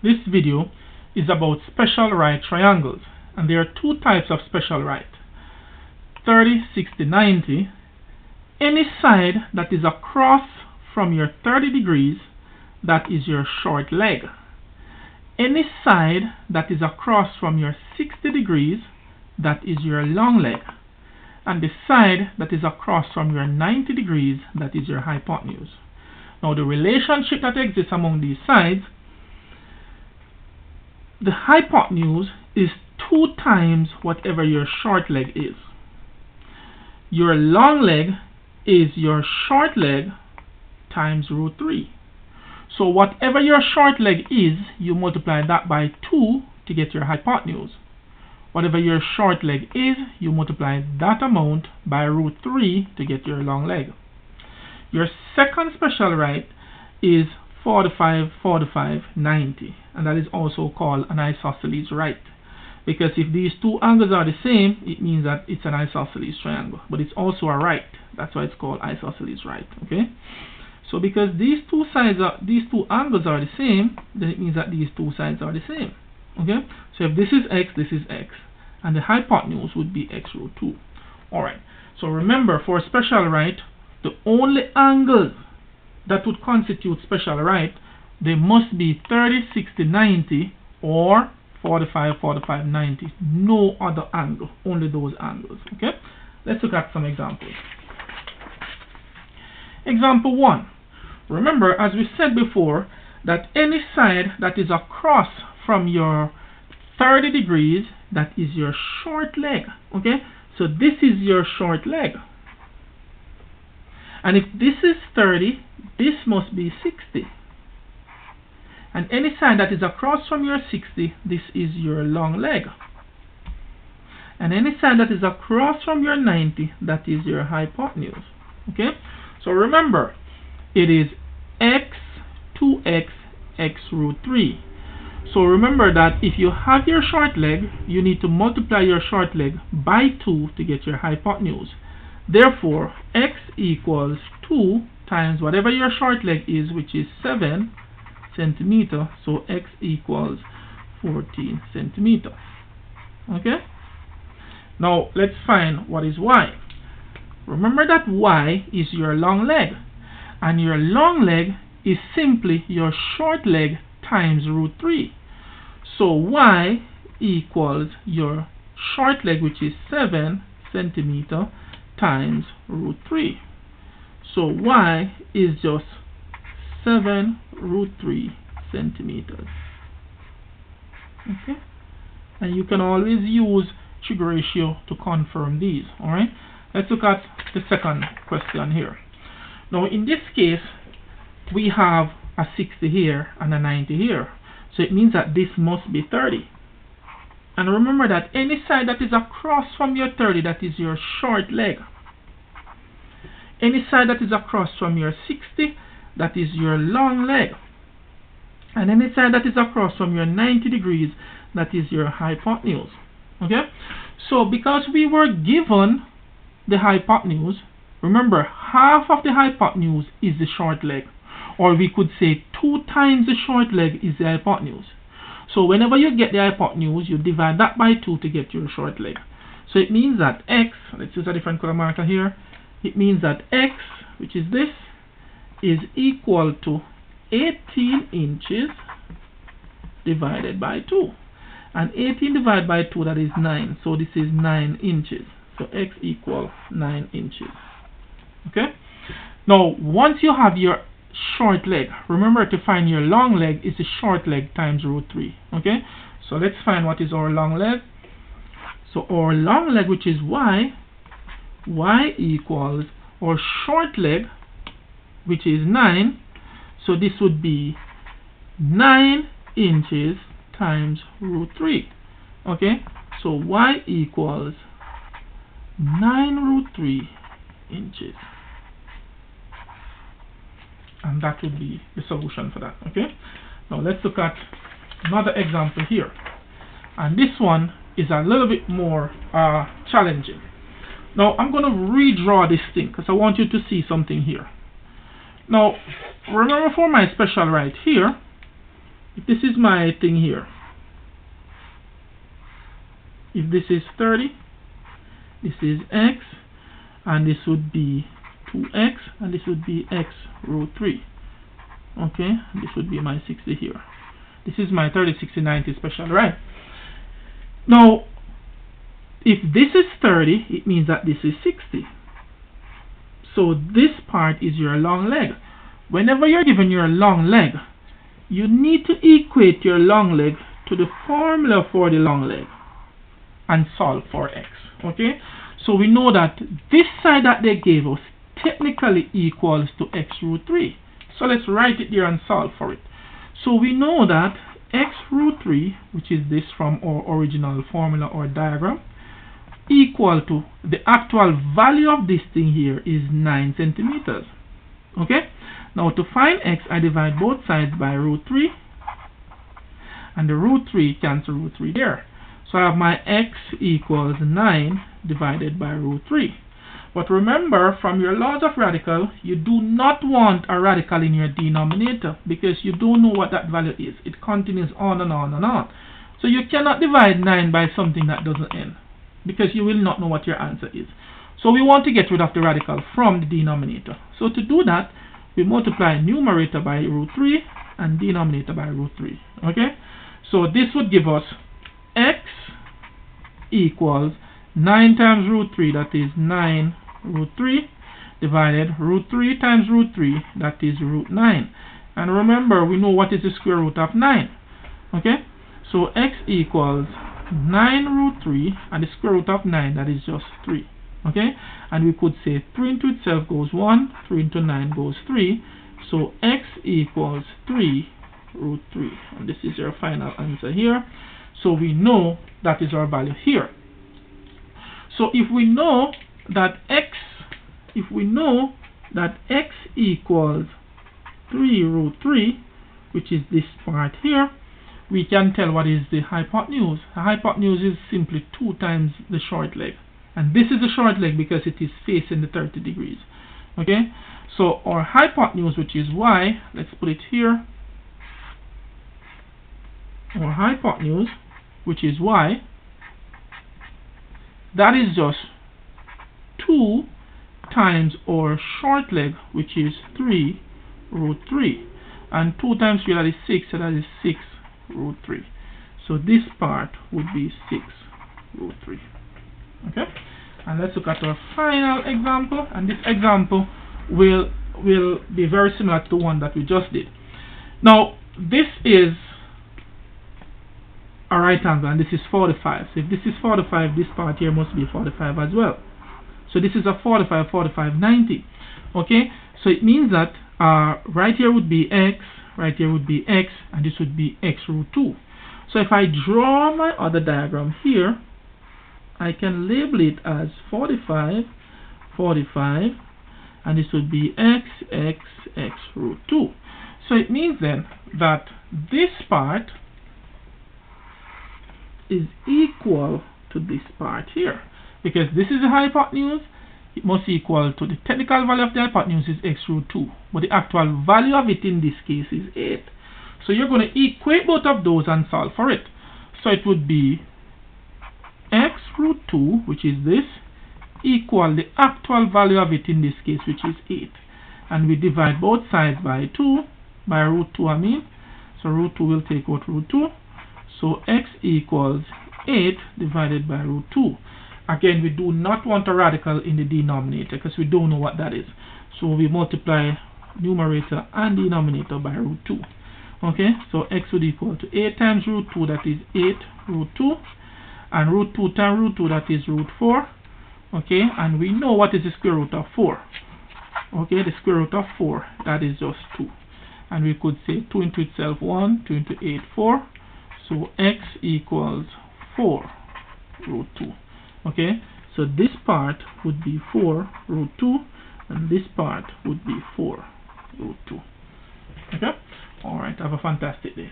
This video is about special right triangles, and there are two types of special right: 30, 60, 90. Any side that is across from your 30 degrees, that is your short leg. Any side that is across from your 60 degrees, that is your long leg. And the side that is across from your 90 degrees, that is your hypotenuse. Now the relationship that exists among these sides, the hypotenuse is 2 times whatever your short leg is. Your long leg is your short leg times root 3. So whatever your short leg is, you multiply that by 2 to get your hypotenuse. Whatever your short leg is, you multiply that amount by root 3 to get your long leg. Your second special right is 45, 45, 90, and that is also called an isosceles right. Because if these two angles are the same, it means that it's an isosceles triangle, but it's also a right. That's why it's called isosceles right. Okay. So because these two angles are the same, then it means that these two sides are the same. Okay. So if this is x, this is x, and the hypotenuse would be x root 2. All right. So remember, for special right, the only angles that would constitute special right, they must be 30, 60, 90, or 45, 45, 90. No other angle, only those angles. Okay. Let's look at some examples. Example 1. Remember, as we said before, that any side that is across from your 30 degrees, that is your short leg. Okay, so this is your short leg. And if this is 30, this must be 60. And any side that is across from your 60, this is your long leg. And any side that is across from your 90, that is your hypotenuse. Okay, so remember, it is x, 2x, x root 3. So remember that if you have your short leg, you need to multiply your short leg by 2 to get your hypotenuse. Therefore, x equals 2 times whatever your short leg is, which is 7 centimeter. So x equals 14 centimeter. Okay? Now let's find what is y. Remember that y is your long leg, and your long leg is simply your short leg times root 3. So y equals your short leg, which is 7 centimeter, times root 3. So y is just 7 root 3 centimeters. Okay? And you can always use trig ratio to confirm these. Alright? Let's look at the second question here. Now in this case, we have a 60 here and a 90 here. So it means that this must be 30. And remember that any side that is across from your 30, that is your short leg. Any side that is across from your 60, that is your long leg. And any side that is across from your 90 degrees, that is your hypotenuse. Okay? So because we were given the hypotenuse, remember, half of the hypotenuse is the short leg. Or we could say 2 times the short leg is the hypotenuse. So whenever you get the hypotenuse, you divide that by 2 to get your short leg. So it means that x, let's use a different color marker here. It means that x, which is this, is equal to 18 inches divided by 2. And 18 divided by 2, that is 9. So this is 9 inches. So x equals 9 inches. Okay? Now, once you have your short leg, remember to find your long leg is the short leg times root 3. Okay? So let's find what is our long leg. So our long leg, which is y equals our short leg, which is 9. So this would be 9 inches times root 3. Okay? So y equals 9 root 3 inches. And that would be the solution for that. Okay? Now let's look at another example here. And this one is a little bit more challenging. Now I'm going to redraw this thing because I want you to see something here. Now remember, for my special right here, if this is my thing here, if this is 30, this is x, and this would be 2x, and this would be x root 3. Okay, this would be my 60 here. This is my 30, 60, 90 special, right? Now, if this is 30, it means that this is 60. So this part is your long leg. Whenever you're given your long leg, you need to equate your long leg to the formula for the long leg and solve for x. Okay, so we know that this side that they gave us technically equals to x root 3. So let's write it there and solve for it. So we know that x root 3, which is this from our original formula or diagram, equal to the actual value of this thing here is 9 centimeters. Okay, now to find x, I divide both sides by root 3, and the root 3 cancel root 3 there. So I have my x equals 9 divided by root 3. But remember, from your laws of radical, you do not want a radical in your denominator because you don't know what that value is. It continues on and on and on. So you cannot divide 9 by something that doesn't end because you will not know what your answer is. So we want to get rid of the radical from the denominator. So to do that, we multiply numerator by root 3 and denominator by root 3. Okay? So this would give us x equals 9 times root 3, that is 9 root 3, divided root 3 times root 3, that is root 9. And remember, we know what is the square root of 9. Okay? So x equals 9 root 3, and the square root of 9, that is just 3. Okay? And we could say 3 into itself goes 1, 3 into 9 goes 3. So x equals 3 root 3. And this is your final answer here. So we know that is our value here. So if we know that x equals 3 root 3, which is this part here, we can tell what is the hypotenuse. The hypotenuse is simply 2 times the short leg. And this is the short leg because it is facing the 30 degrees. Okay? So our hypotenuse, which is y, let's put it here. Our hypotenuse, which is y, that is just 2 times our short leg, which is 3 root 3. And 2 times 3, that is 6, so that is 6 root 3. So this part would be 6 root 3. Okay? And let's look at our final example. And this example will be very similar to the one that we just did. Now, this is a right angle, and this is 45. So if this is 45, this part here must be 45 as well. So this is a 45, 45, 90. Okay? So it means that right here would be x, right here would be x, and this would be x root 2. So if I draw my other diagram here, I can label it as 45, 45, and this would be x, x, x root 2. So it means then that this part is equal to this part here. Because this is the hypotenuse, it must equal to the technical value of the hypotenuse is x root 2. But the actual value of it in this case is 8. So you're going to equate both of those and solve for it. So it would be x root 2, which is this, equal the actual value of it in this case, which is 8. And we divide both sides by 2, by root 2 I mean. So root 2 will take out root 2. So x equals 8 divided by root 2. Again, we do not want a radical in the denominator because we don't know what that is. So we multiply numerator and denominator by root 2. Okay, so x would equal to 8 times root 2, that is 8 root 2. And root 2 times root 2, that is root 4. Okay, and we know what is the square root of 4. Okay, the square root of 4, that is just 2. And we could say 2 into itself 1, 2 into 8, 4. So x equals 4 root 2. Okay, so this part would be 4 root 2, and this part would be 4 root 2. Okay, alright, have a fantastic day.